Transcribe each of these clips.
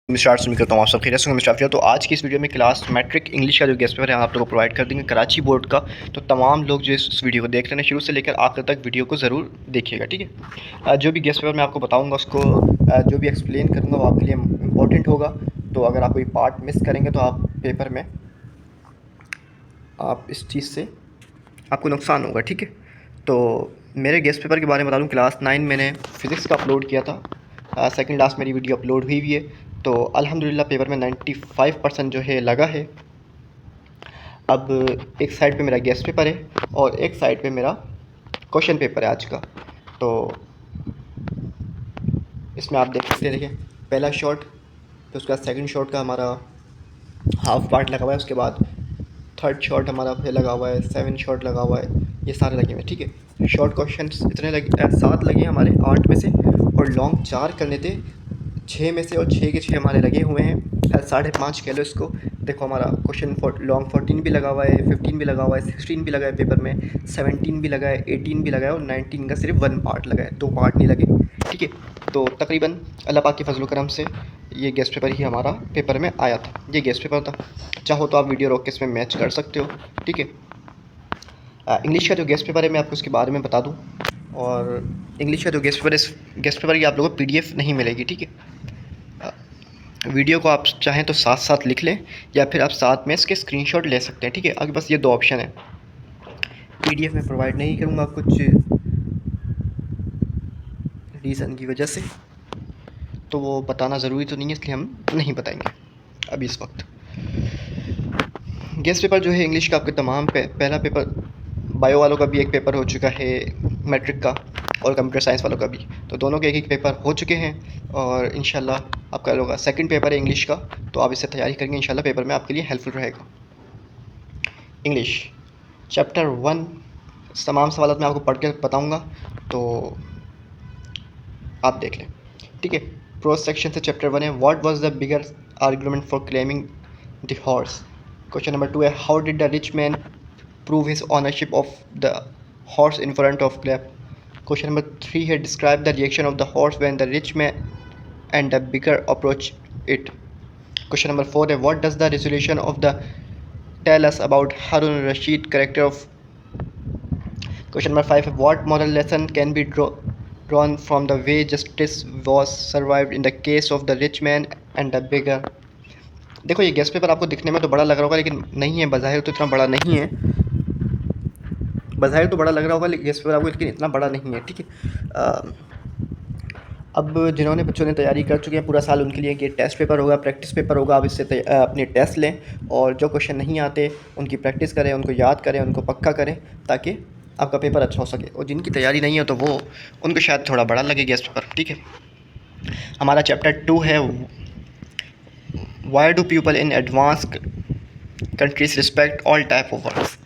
Start शुरू करता हूँ। आप सब खैरियत से होंगे। मिस्टर आफिया। तो आज की इस वीडियो में क्लास मैट्रिक इंग्लिश का जो गेस्ट पेपर है आप लोगों को प्रोवाइड कर देंगे कराची बोर्ड का। तो तमाम लोग जो इस वीडियो को देख रहे हैं शुरू से लेकर आखिर तक वीडियो को ज़रूर देखिएगा, ठीक है। जो भी गेस्ट पेपर मैं आपको बताऊँगा उसको जो भी एक्सप्लेन करूँगा वो आपके लिए इम्पोर्टेंट होगा। तो अगर आप कोई पार्ट मिस करेंगे तो आप पेपर में आप इस चीज़ से आपको नुकसान होगा, ठीक है। तो मेरे गेस्ट पेपर के बारे में बता दूँ, क्लास 9 मैंने फ़िज़िक्स का अपलोड किया था। सेकंड लास्ट मेरी वीडियो अपलोड हुई है। तो अल्हम्दुलिल्लाह पेपर में 95% जो है लगा है। अब एक साइड पे मेरा गेस्ट पेपर है और एक साइड पे मेरा क्वेश्चन पेपर है आज का। तो इसमें आप देख सकते हैं, देखिए पहला शॉट, तो उसका सेकंड शॉट का हमारा हाफ पार्ट लगा हुआ है। उसके बाद थर्ड शॉट हमारा फिर लगा हुआ है, 7 शॉट लगा हुआ है, ये सारे लगे हुए हैं, ठीक है। शॉर्ट क्वेश्चंस इतने लगे 7 लगे हमारे 8 में से, और लॉन्ग 4 करने थे 6 में से, और 6 के 6 हमारे लगे हुए हैं। 5.5 कह लो इसको। देखो हमारा क्वेश्चन लॉन्ग 14 भी लगा हुआ है, 15 भी लगा हुआ है, 16 भी लगा है पेपर में, 17 भी लगा है, 18 भी लगा है, और 19 का सिर्फ 1 पार्ट लगा है, 2 पार्ट नहीं लगे, ठीक है। तो तकरीबन अल्लाह पाक के फजल करम से ये गेस्ट पेपर ही हमारा पेपर में आया था। ये गेस्ट पेपर था। चाहो तो आप वीडियो रोक के इसमें मैच कर सकते हो, ठीक है। इंग्लिश का जो गेस्ट पेपर है मैं आपको उसके बारे में बता दूं। और इंग्लिश का जो गेस्ट पेपर है, इस गेस्ट पेपर की आप लोगों को पीडीएफ नहीं मिलेगी, ठीक है। वीडियो को आप चाहें तो साथ साथ लिख लें, या फिर आप साथ में इसके स्क्रीनशॉट ले सकते हैं, ठीक है। आगे बस ये 2 ऑप्शन है। पीडीएफ में प्रोवाइड नहीं करूँगा कुछ रीज़न की वजह से, तो वो बताना ज़रूरी तो नहीं है, इसलिए हम नहीं बताएंगे अभी इस वक्त। गेस्ट पेपर जो है इंग्लिश का आपके तमाम पहला पेपर, बायो वालों का भी एक पेपर हो चुका है मैट्रिक का, और कंप्यूटर साइंस वालों का भी। तो दोनों के एक पेपर हो चुके हैं, और इंशाल्लाह आपका लोग सेकंड पेपर है इंग्लिश का। तो आप इससे तैयारी करेंगे, इंशाल्लाह पेपर में आपके लिए हेल्पफुल रहेगा। इंग्लिश चैप्टर 1 तमाम सवाल मैं आपको पढ़ के बताऊँगा, तो आप देख लें, ठीक है। प्रोज सेक्शन से चैप्टर 1 है, what was the bigger argument for claiming the horse. Question number 2 है, how did the rich man prove his ownership of the horse in front of Gleb. Question number 3 here, describe the reaction of the horse when the rich man and the beggar approach it. Question number 4 है, what does the resolution of the tell us about Harun Rashid character of. Question number 5 है, what moral lesson can be drawn from the way justice was survived in the case of the rich man and the beggar. देखो ये guest paper आपको दिखने में तो बड़ा लग रहा होगा, लेकिन नहीं है, बज़ाहिर तो इतना बड़ा नहीं है। बज़ाहिर तो बड़ा लग रहा होगा गेस्ट पेपर आपको, लेकिन इतना बड़ा नहीं है, ठीक है। अब जिन्होंने बच्चों ने तैयारी कर चुके हैं पूरा साल, उनके लिए ये टेस्ट पेपर होगा, प्रैक्टिस पेपर होगा। आप इससे अपने टेस्ट लें, और जो क्वेश्चन नहीं आते उनकी प्रैक्टिस करें, उनको याद करें, उनको पक्का करें, ताकि आपका पेपर अच्छा हो सके। और जिनकी तैयारी नहीं है तो वो उनको शायद थोड़ा बड़ा लगे गेस्ट पेपर, ठीक है। हमारा चैप्टर 2 है, why do people in advance countries respect all type of works.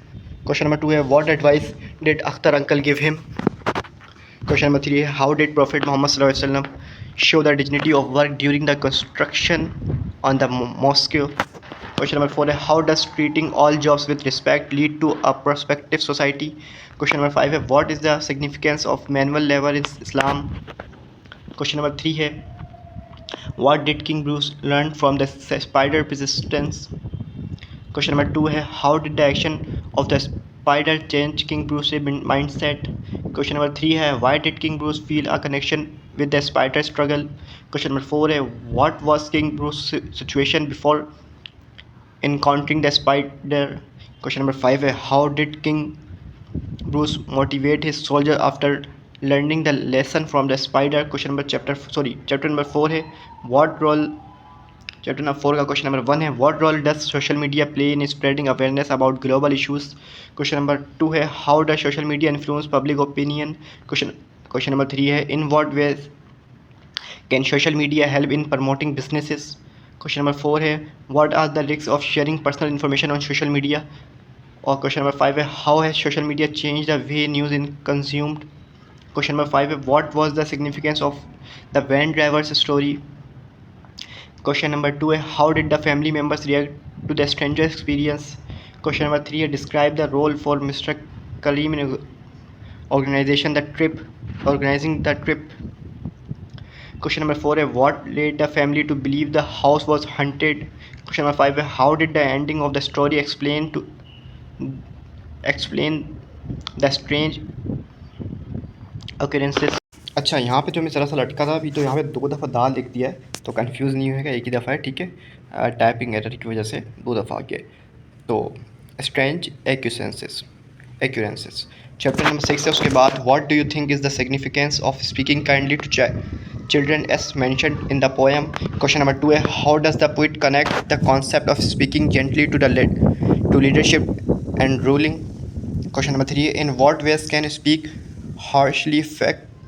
Question number 2 है, what advice did Akhtar uncle give him. Question number 3 है, how did Prophet Muhammad sallallahu alaihi wasallam show the dignity of work during the construction on the mosque. Question number 4 है, how does treating all jobs with respect lead to a prospective society. Question number 5 है, what is the significance of manual labor in Islam. Question number 3 है, what did King Bruce learn from the spider persistence. Question number 2 है, how did the action of the spider change King Bruce's mindset. Question number 3 है, why did King Bruce feel a connection with the spider struggle. Question number 4 है, what was King Bruce's situation before encountering the spider. Question number 5 है, how did King Bruce motivate his soldier after learning the lesson from the spider. Question number chapter number 4 है, what role. Chapter number 4 का question number 1 है, what role does social media play in spreading awareness about global issues. Question number 2 है, how does social media influence public opinion. Question number 3 है, in what ways can social media help in promoting businesses. Question number 4 है, what are the risk of sharing personal information on social media. और question number 5 है, how has social media change the way news in consumed. Question number 5 है, what was the significance of the van drivers story. Question number 2 है, how did the family members react to the stranger experience. Question number 3 है, describe the role for Mr. Kalim in organizing the trip. Question number 4 है what led the family to believe the house was haunted. Question number 5 है how did the ending of the story explain the strange occurrences। अच्छा, यहाँ पे जो मैं ज़रा सा लटका था अभी, तो यहाँ पे 2 दफ़ा दाल लिख दिया है, तो कंफ्यूज नहीं होएगा, एक ही दफ़ा है, ठीक है। टाइपिंग एरर की वजह से 2 दफ़ा आ गया। तो स्ट्रेंज एक्यूरेंसेस चैप्टर नंबर 6 है। उसके बाद what do you think is the significance of speaking kindly to children as mentioned in the poem. Question number 2 है how does the poet connect the concept of speaking gently to leadership and ruling. Question number 3 है in what ways can speak harshly affect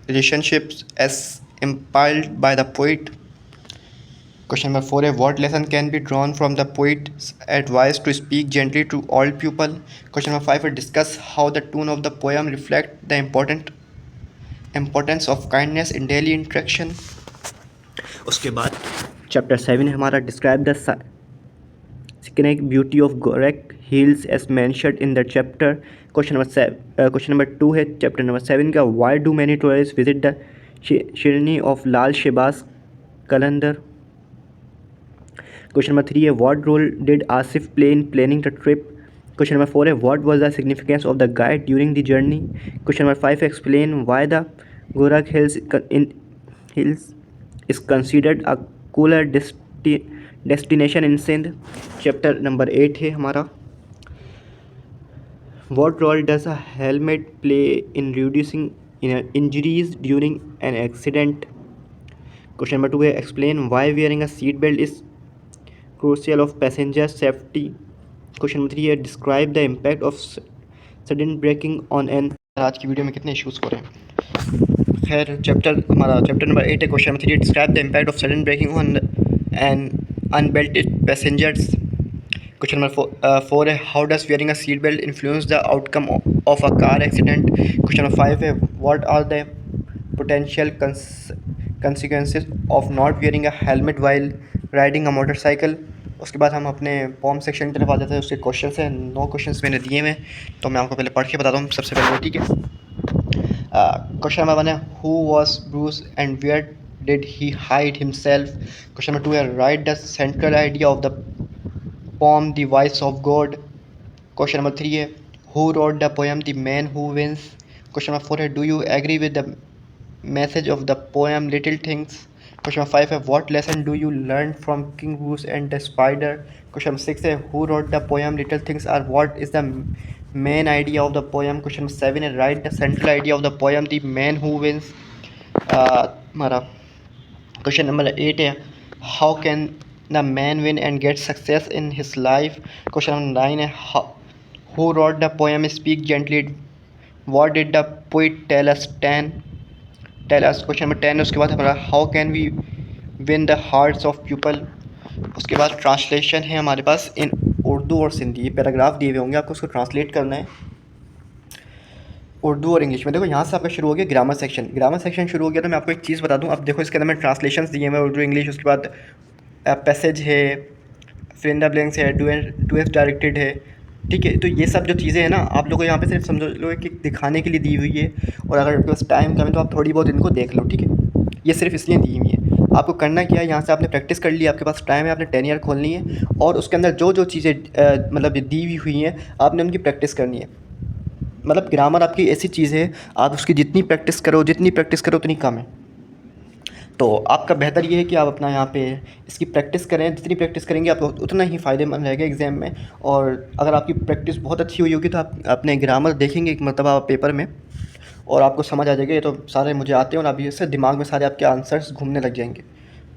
relationships as impelled by the poet। Question number 4 है what lesson can be drawn from the poet's advice to speak gently to all people। Question number 5 है discuss how the tone of the poem reflect the importance of kindness in daily interaction। उसके बाद chapter 7 है हमारा describe the scenic beauty of Gorak Hills as mentioned in the chapter। Question number 2 है chapter number 7 का why do many tourists visit the shrine of Lal Shahbaz Qalandar. Question number 3 है what role did Asif play in planning the trip। Question number 4 है what was the significance of the guide during the journey। Question number 5 explain why the Gorak Hills is considered a cooler destination in Sindh। Chapter number 8 है हमारा what role does a helmet play in reducing injuries during an accident। Question number 2 है explain why wearing a seat belt is crucial of passenger safety। Question number 3 है describe the impact of sudden braking on an। आज की video में कितने issues हो रहे हैं। खैर चैप्टर नंबर 8 है। Question number 3 describe the impact of sudden braking on an unbelted passengers। Question number 4 है how does wearing a seat belt influence the outcome of a car accident. Question number 5 है what are the potential consequences of not wearing a helmet while riding a motorcycle. उसके बाद हम अपने पॉम section की तरफ आ जाते हैं। उसके क्वेश्चन हैं 9 क्वेश्चन मैंने दिए हैं, तो मैं आपको पहले पढ़ के बताता हूँ सबसे पहले, ठीक है। क्वेश्चन नंबर 1 है who was Bruce and where did he hide himself. Question number 2 है write the central idea of the poem The Voice of God। Question number 3 है who wrote the poem The Man Who Wins। Question number 4 है do you agree with the message of the poem Little Things। Question number 5 है what lesson do you learn from King Bruce and the Spider। Question number 6 है who wrote the poem Little Things or what is the main idea of the poem। Question number 7 है write the central idea of the poem The Man Who Wins। हमारा question number 8 है how can the man win and get success in his life. Question number 9 है who wrote the poem speak gently what did the poet tell us. Question number 10 है उसके बाद हमारा how can we win the hearts of people. उसके बाद translation है हमारे पास इन उर्दू और सिंधी। ये पैराग्राफ दिए हुए होंगे, आपको उसको ट्रांसलेट करना है उर्दू और इंग्लिश में। देखो यहाँ से आपका शुरू हो गया ग्रामर सेक्शन शुरू हो गया। तो मैं आपको एक चीज़ बता दूँ, अब देखो इसके अंदर मैं ट्रांसलेशंस दिए हैं उर्दू इंग्लिश। उसके बाद पैसेज है, फिल इन द ब्लैंक्स है, टू एस डायरेक्टेड है, ठीक है। तो ये सब जो चीज़ें हैं ना, आप लोगों को यहाँ पे सिर्फ समझ लो कि दिखाने के लिए दी हुई है, और अगर आपके पास टाइम कम है तो आप थोड़ी बहुत इनको देख लो, ठीक है। ये सिर्फ इसलिए दी हुई है। आपको करना क्या है, यहाँ से आपने प्रैक्टिस कर ली, आपके पास टाइम है, आपने 10 ईयर खोलनी है, और उसके अंदर जो जो चीज़ें मतलब दी हुई हैं आपने उनकी प्रैक्टिस करनी है। मतलब ग्रामर आपकी ऐसी चीज़ है, आप उसकी जितनी प्रैक्टिस करो उतनी कम है। तो आपका बेहतर ये है कि आप अपना यहाँ पे इसकी प्रैक्टिस करें, जितनी प्रैक्टिस करेंगे आप उतना ही फ़ायदेमंद रहेगा एग्ज़ाम में। और अगर आपकी प्रैक्टिस बहुत अच्छी हुई होगी तो आप अपने ग्रामर देखेंगे एक मरतबा पेपर में, और आपको समझ आ जाएगा ये तो सारे मुझे आते हैं, और अभी इससे दिमाग में सारे आपके आंसर्स घूमने लग जाएंगे।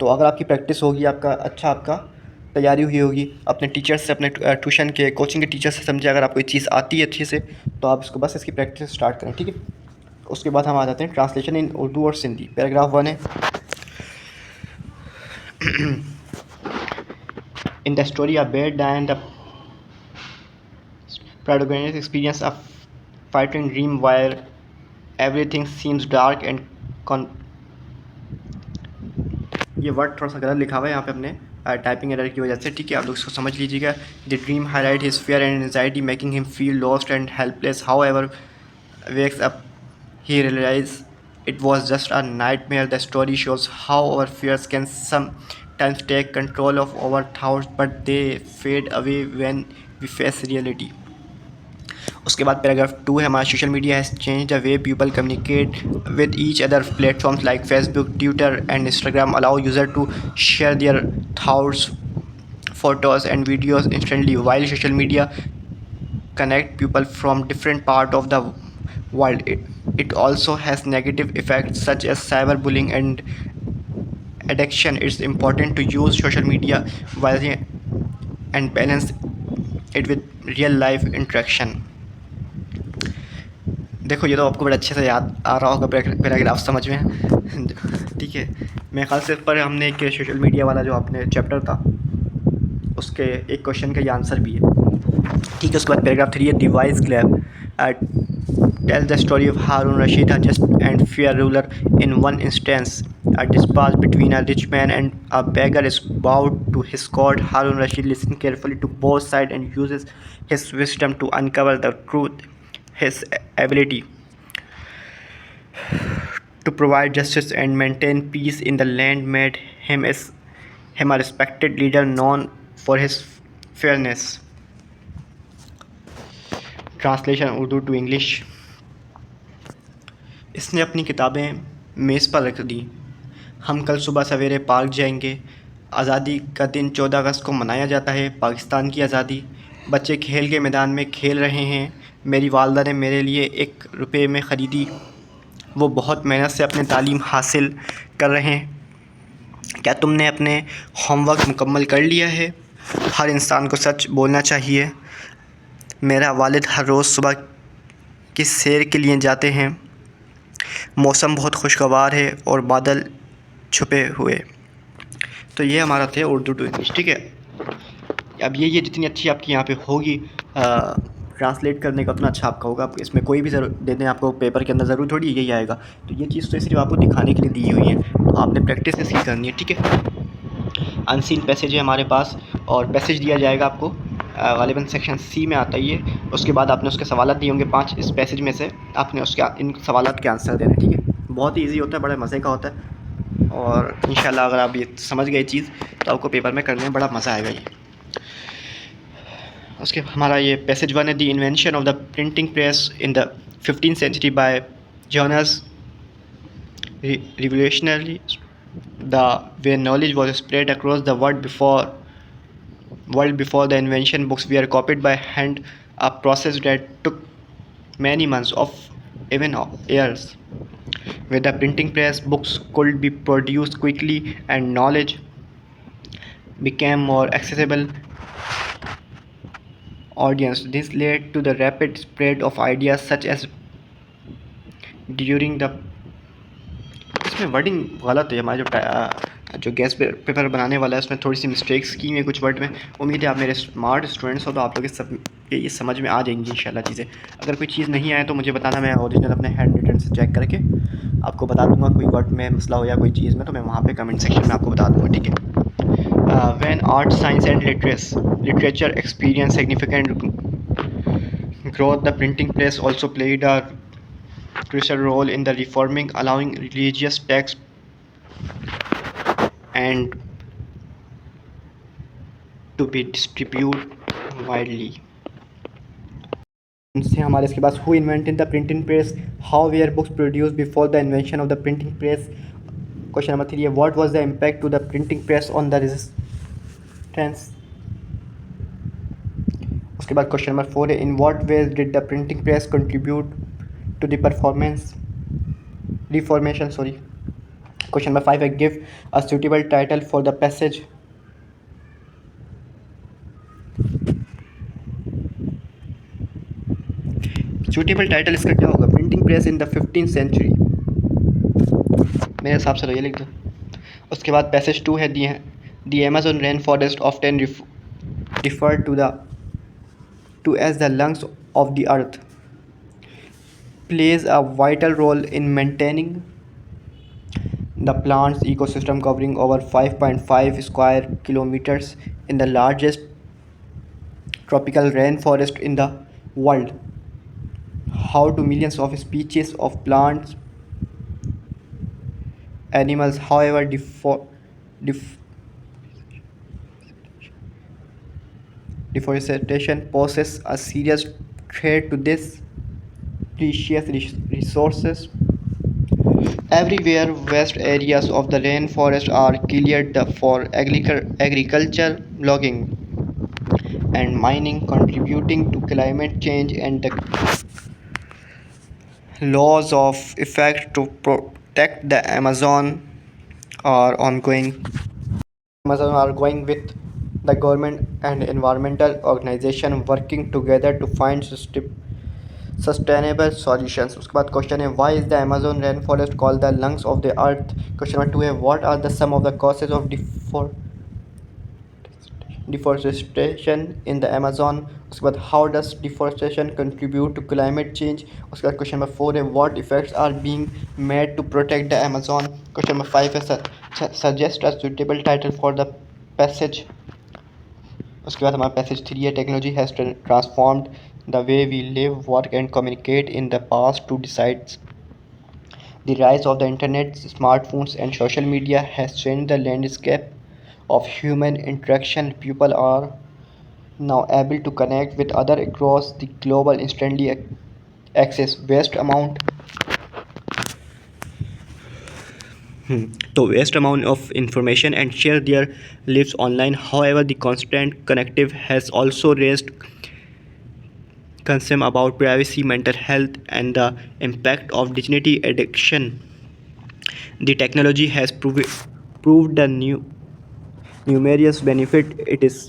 तो अगर आपकी प्रैक्टिस होगी, आपका तैयारी हुई होगी, अपने टीचर्स से, अपने ट्यूशन के कोचिंग के टीचर से समझे, अगर आपको ये चीज़ आती है अच्छे से, तो आप इसको बस इसकी प्रैक्टिस स्टार्ट करें, ठीक है। उसके बाद हम आ जाते हैं ट्रांसलेशन इन उर्दू और सिंधी। पैराग्राफ 1 है in the story a bear and the protagonist experience a frightening dream where everything seems dark and ये वर्ड थोड़ा सा गलत लिखा हुआ है यहाँ पे अपने टाइपिंग एरर की वजह से, ठीक है। आप लोग इसको समझ लीजिएगा। The dream highlight his fear and anxiety making him feel lost and helpless however wakes up he realize it was just a nightmare. The story shows how our fears can sometimes take control of our thoughts, but they fade away when we face reality. उसके बाद paragraph 2 है हमारा social media has change the way people communicate with each other platforms like Facebook Twitter and Instagram allow user to share their thoughts photos and videos instantly. While social media connect people from different part of the world, it also has negative effects such as cyberbullying and addiction. It's important to use social media wisely and balance it with real life interaction. देखो ये तो आपको बड़ा अच्छे से याद आ रहा होगा पैराग्राफ समझ में ठीक है। मेरे ख्याल से पर हमने एक सोशल मीडिया वाला जो आपने चैप्टर था उसके एक क्वेश्चन का ये आंसर भी है, ठीक है। उसके बाद पैराग्राफ 3 है device क्लैब tells the story of Harun Rashid, a just and fair ruler. In one instance, a dispute between a rich man and a beggar is brought to his court. Harun Rashid listens carefully to both sides and uses his wisdom to uncover the truth. His ability to provide justice and maintain peace in the land made him a respected leader known for his fairness. Translation Urdu to English. इसने अपनी किताबें मेज़ पर रख दी। हम कल सुबह सवेरे पार्क जाएंगे। आज़ादी का दिन 14 अगस्त को मनाया जाता है, पाकिस्तान की आज़ादी। बच्चे खेल के मैदान में खेल रहे हैं। मेरी वालदा ने मेरे लिए 1 रुपये में ख़रीदी। वो बहुत मेहनत से अपनी तालीम हासिल कर रहे हैं। क्या तुमने अपने होमवर्क मुकम्मल कर लिया है? हर इंसान को सच बोलना चाहिए। मेरा वालिद हर रोज़ सुबह की सैर के लिए जाते हैं। मौसम बहुत खुशगवार है और बादल छुपे हुए। तो ये हमारा थे उर्दू टू इंग्लिश, ठीक है। अब ये जितनी अच्छी आपकी यहाँ पे होगी ट्रांसलेट करने का उतना अच्छा आपका होगा। आप इसमें कोई भी ज़रूर दे दें आपको पेपर के अंदर, ज़रूर थोड़ी यही आएगा। तो ये चीज़ तो सिर्फ आपको दिखाने के लिए दी हुई है, तो आपने प्रैक्टिस इसकी करनी है, ठीक है। अनसीन पैसेज है हमारे पास और पैसेज दिया जाएगा आपको गालिबन सेक्शन सी में आता ही है। उसके बाद आपने उसके सवाल दिए होंगे 5। इस पैसेज में से आपने उसके इन सवाल के आंसर देने, ठीक है। बहुत ही ईजी होता है, बड़े मज़े का होता है और इंशाल्लाह अगर आप ये समझ गए चीज़ तो आपको पेपर में करने में बड़ा मज़ा आएगा। ये उसके हमारा ये पैसेज 1 है the invention of the printing press in the 15th century by Johannes revolutionary the where knowledge was spread across the world before the invention. Books were copied by hand, a process that took many months of even years. With the printing press, books could be produced quickly and knowledge became more accessible audience. This led to the rapid spread of ideas such as during the इसमें wording गलत है। हमारा जो gas paper बनाने वाला है उसमें थोड़ी सी मिस्टेक्स की हुई कुछ वर्ड में। उम्मीद है आप मेरे स्मार्ट स्टूडेंट्स हो तो आप लोग सब ये समझ में आ जाएंगी इंशाल्लाह चीज़ें। अगर कोई चीज़ नहीं आए तो मुझे बताना, मैं ओरिजिनल अपने हैंड रिटन से चेक करके आपको बता दूंगा। कोई वर्ड में मसला हो या कोई चीज़ में तो मैं वहाँ पे कमेंट सेक्शन में आपको बता दूंगा, ठीक है। When art science and literature experience significant growth, the printing press also played a crucial role in the reforming, allowing religious texts and to be distributed widely. से हमारे इसके पास who invented the printing press, how were books produced before the invention of the printing press. Question number 3 है what was the impact to the printing press on the resistance. उसके बाद question number 4 है इन what ways did the printing press contribute to the reformation. Question number 5 है give a suitable title for the passage. Suitable title इसका क्या होगा? Printing press in the 15th century, मेरे हिसाब से तो ये लिख दो। उसके बाद पैसेज 2 है the Amazon rainforest often referred to as the lungs of the earth plays a vital role in maintaining the plant's ecosystem, covering over 5.5 square kilometers in the largest tropical rainforest in the world. How do millions of species of plants animals. However, def- deforestation poses a serious threat to these precious resources. Everywhere, vast areas of the rainforest are cleared for agriculture, logging, and mining, contributing to climate change and the laws of effect to protect the Amazon are ongoing. Amazon are going with the government and environmental organization working together to find sustainable solutions. उसके बाद question है why is the Amazon rainforest called the lungs of the earth? Question number 2 है what are the some of the causes of deforestation in the Amazon? उसके बाद how does deforestation contribute to climate change? उसके बाद question number 4 है what efforts are being made to protect the Amazon? Question number 5 है suggest a suitable title for the passage. उसके बाद हमारा passage 3 है technology has transformed the way we live work and communicate in the past two decades the rise of the internet, smartphones, and social media has changed the landscape of human interaction. People are now able to connect with others across the global instantly access vast amount vast amount of information and share their lives online. However, the constant connective has also raised concern about privacy, mental health, and the impact of digital addiction. The technology has proved the numerous benefit. It is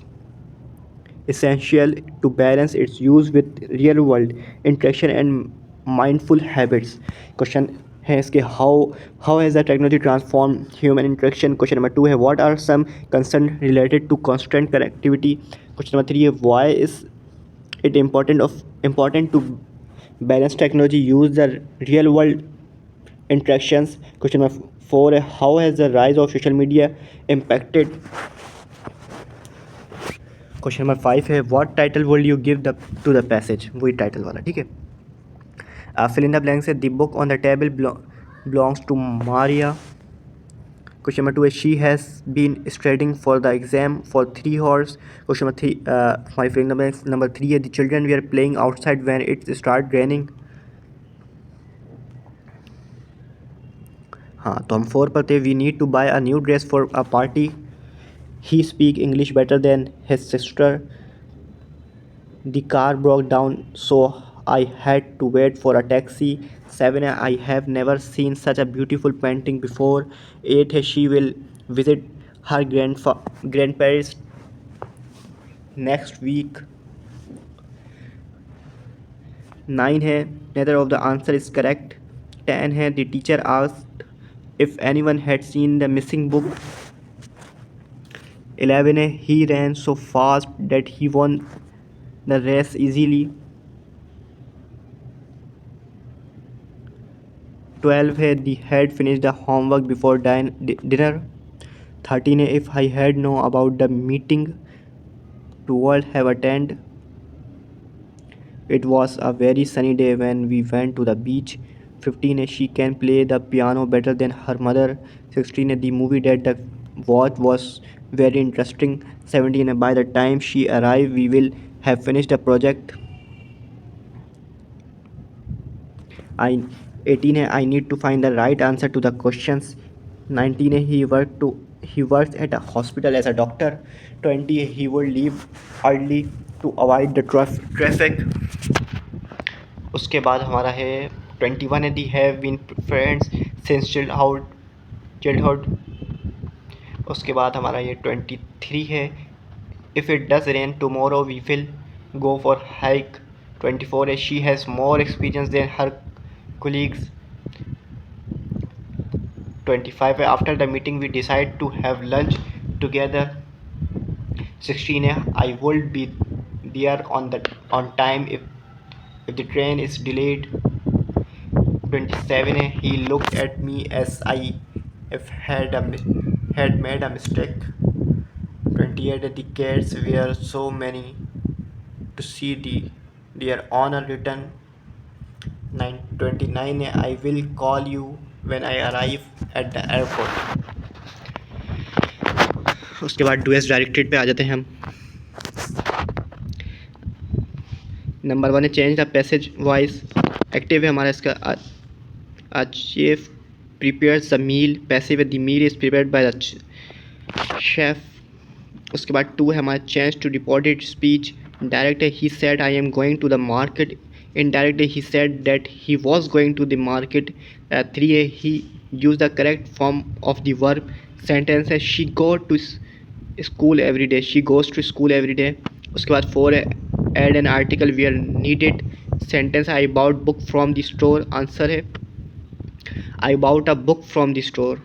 essential to balance its use with real world interaction and mindful habits. Question है इसके how has the technology transformed human interaction? Question number 2 है what are some concerns related to constant connectivity? Question number 3 है why is it important to balance technology use the real world interactions? Question number 4 है how has the rise of social media impacted? Question number 5 है what title will you give the to the passage? वही title वाला, ठीक है। Fill in the blanks है the book on the table belongs to Maria. Question number 2 है she has been studying for the exam for 3 hours। Question number 3 हमारी fill in the blanks number 3 है the children we are playing outside when it's start raining. हाँ, तो हम 4 पर थे we need to buy a new dress for a party. He speak English better than his sister. The car broke down, so I had to wait for a taxi. 7 I have never seen such a beautiful painting before. 8 she will visit her grandparents next week. 9 neither of the answer is correct. 10 the teacher asked if anyone had seen the missing book. 11 he ran so fast that he won the race easily. 12 they had finished the homework before dinner. 13 if I had known about the meeting to all have attended. It was a very sunny day when we went to the beach. 15 she can play the piano better than her mother. 16 the movie that the watch was very interesting. 17 by the time she arrived we will have finished the project. I 18 I need to find the right answer to the questions. 19 he works at a hospital as a doctor. 20 he will leave early to avoid the traffic. उसके बाद हमारा है 21 है they have been friends since childhood. उसके बाद हमारा ये 23 है if it does rain tomorrow we will go for hike. 24 है she has more experience than her colleagues. 25 after the meeting we decide to have lunch together. 16 I will be there on time if the train is delayed. 27 he looked at me as I if had made a mistake. 28 the cats were so many to see their honor written. 29 I will call you when I arrive at the airport. उसके बाद do S directed पे आ जाते हैं हम. Number 1 है change the passage voice. Active है हमारा इसका a chef prepares the meal. Passive है the meal is prepared by the chef. उसके बाद 2 है हमारा change to reported speech. Direct है he said I am going to the market. Indirect है he said that he was going to the market. 3 है he used the correct form of the verb. Sentence है she go to school every day. she goes to school every day. उसके बाद 4 है add an article where needed. Sentence है I bought book from the store. Answer है I bought a book from the store.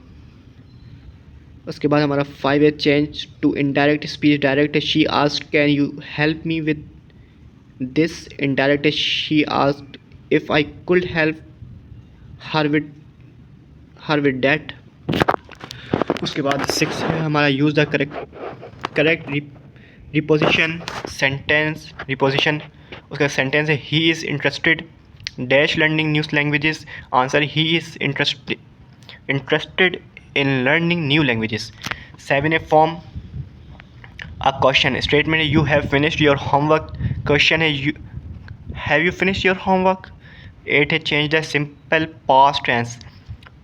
उसके बाद हमारा 5 है change to indirect speech. Direct है she asked can you help me with this. Indirect है she asked if I could help her with that. उसके बाद 6 है हमारा use the correct preposition. Sentence preposition. उसका सेंटेंस है he is interested dash learning new languages. Answer he is interested in learning new languages. 7 है form a question statement है you have finished your homework. Question है you have you finished your homework. 8 है change the simple past tense.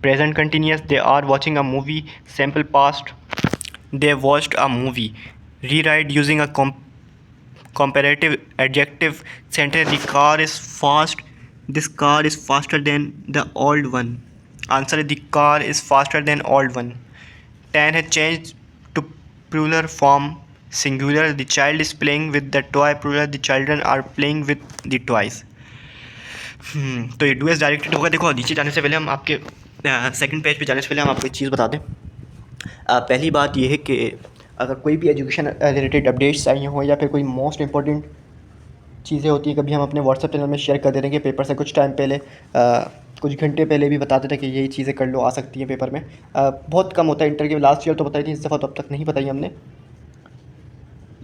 Present continuous they are watching a movie. Simple past they watched a movie. Rewrite using a comparative adjective sentence. The car is fast. This car is faster than the old one. Answer है the car is faster than old one. 10 है change to plural form singular. The child is playing with the toy. Plural the children are playing with the toys. तो ये do S directed होगा. देखो नीचे जाने से पहले हम आपके सेकंड पेज पे जाने से पहले हम आपको एक चीज़ बता दें. पहली बात ये है कि अगर कोई भी एजुकेशन रिलेटेड अपडेट्स चाहिए हो या फिर कोई मोस्ट इंपॉर्टेंट चीज़ें होती हैं, कभी हम अपने व्हाट्सएप चैनल में शेयर कर देते हैं कि पेपर से कुछ टाइम पहले कुछ घंटे पहले भी बताते थे कि यही चीज़ें कर लो, आ सकती हैं पेपर में. बहुत कम होता है. इंटर के लास्ट ईयर तो बताई थी, इस दफ़ा तो अब तक नहीं बताई हमने,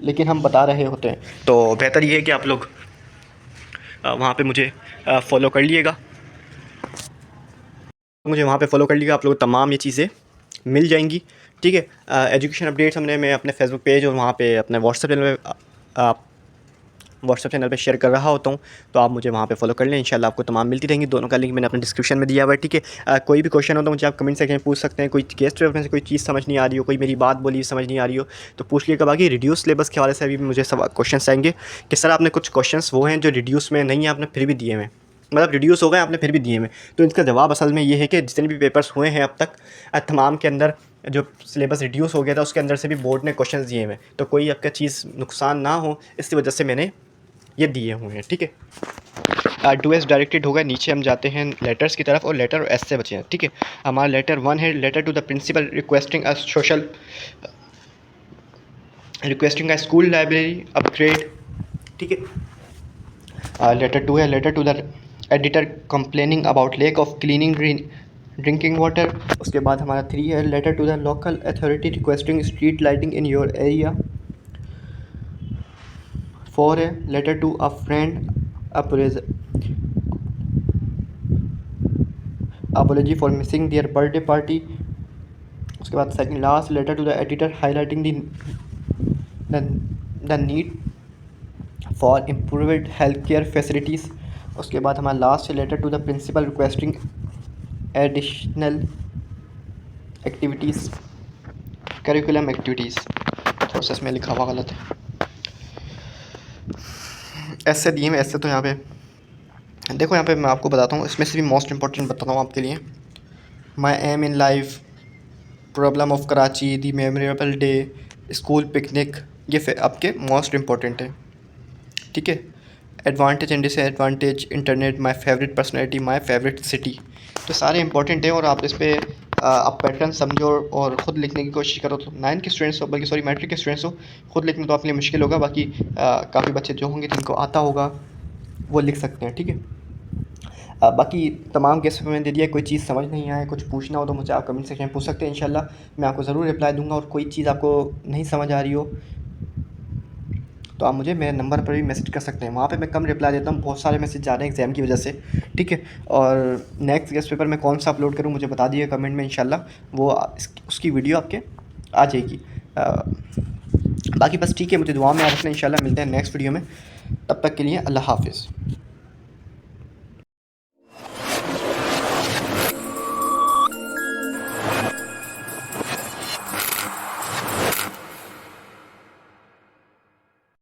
लेकिन हम बता रहे होते हैं. तो बेहतर ये है कि आप लोग वहाँ पे मुझे फॉलो कर लिएगा. आप लोग तमाम ये चीज़ें मिल जाएंगी. ठीक है. एजुकेशन अपडेट्स मैं अपने फेसबुक पेज और वहाँ पे अपने व्हाट्सएप चैनल पे शेयर कर रहा होता हूँ, तो आप मुझे वहाँ पे फॉलो कर लें. इंशाल्लाह आपको तमाम मिलती रहेंगी. दोनों का लिंक मैंने अपने डिस्क्रिप्शन में दिया हुआ है. ठीक है. कोई भी क्वेश्चन हो तो मुझे आप कमेंट सेक्शन में पूछ सकते हैं. कोई गेस्ट रेफरेंस से कोई चीज़ समझ नहीं आ रही हो, कोई मेरी बात बोली समझ नहीं आ रही हो, तो पूछ लिएगा. बाकी रिड्यूस सिलेबस के हवाले से अभी मुझे सब क्वेश्चन आएंगे कि सर आपने कुछ क्वेश्चन वो हैं जो रिड्यूस में नहीं है, आपने फिर भी दिए हुए, मतलब रिड्यूस हो गए आपने फिर भी दिए हुए. तो इसका जवाब असल में ये है कि जितने भी पेपर्स हुए हैं अब तक, तमाम के अंदर जो सिलेबस रिड्यूस हो गया था उसके अंदर से भी बोर्ड ने क्वेश्चन दिए हुए, तो कोई आपका चीज़ नुकसान ना हो इसकी वजह से मैंने ये दिए हुए हैं. ठीक है. डू एस डायरेक्टेड होगा. नीचे हम जाते हैं लेटर्स की तरफ और लेटर एस से बचे हैं. ठीक है. हमारा लेटर 1 है letter to the principal requesting a school library upgrade. ठीक है. लेटर 2 है letter to the editor complaining about lack of cleaning drinking water. उसके बाद हमारा 3 है letter to the local authority requesting street lighting in your area. 4 है letter to a friend apology for missing their birthday party. उसके बाद second last letter to the editor highlighting the need for improved health care facilities. उसके बाद हमारा last letter to the principal requesting additional activities curriculum activities. Process में लिखा हुआ गलत है. ऐसे दिए मैं ऐसे तो यहाँ पे देखो, यहाँ पे मैं आपको बताता हूँ, इसमें से भी मोस्ट इंपॉर्टेंट बताता हूँ आपके लिए. My aim in life, problem of Karachi, the memorable day, school picnic, ये आपके मोस्ट इंपॉर्टेंट है. ठीक है. Advantage and disadvantage, internet, my favourite personality, my favourite city, तो सारे इंपॉर्टेंट हैं. और आप इस पर आप पैटर्न समझो और ख़ुद लिखने की कोशिश करो. तो 9 के स्टूडेंट्स हो, बल्कि सॉरी मैट्रिक के स्टूडेंट्स हो, ख़ुद लिखना तो आपके लिए मुश्किल होगा. बाकी काफ़ी बच्चे जो होंगे जिनको आता होगा वो लिख सकते हैं. ठीक है. बाकी तमाम केस में दे दिया. कोई चीज़ समझ नहीं आए, कुछ पूछना हो तो मुझे आप कमेंट सेक्शन में पूछ सकते हैं. इंशाल्लाह मैं आपको ज़रूर रिप्लाई दूंगा. और कोई चीज़ आपको नहीं समझ आ रही हो तो आप मुझे मेरे नंबर पर भी मैसेज कर सकते हैं। वहाँ पे मैं कम रिप्लाई देता हूँ, बहुत सारे मैसेज जा रहे हैं एग्ज़ाम की वजह से, ठीक है। और नेक्स्ट गेस्ट पेपर मैं कौन सा अपलोड करूँ मुझे बता दिए कमेंट में, इंशाल्लाह वो उसकी वीडियो आपके आ जाएगी। बाकी बस ठीक है, मुझे दुआ में याद रखना, इंशाल्लाह मिलते हैं नेक्स्ट वीडियो में। तब तक के लिए अल्लाह हाफ़िज़।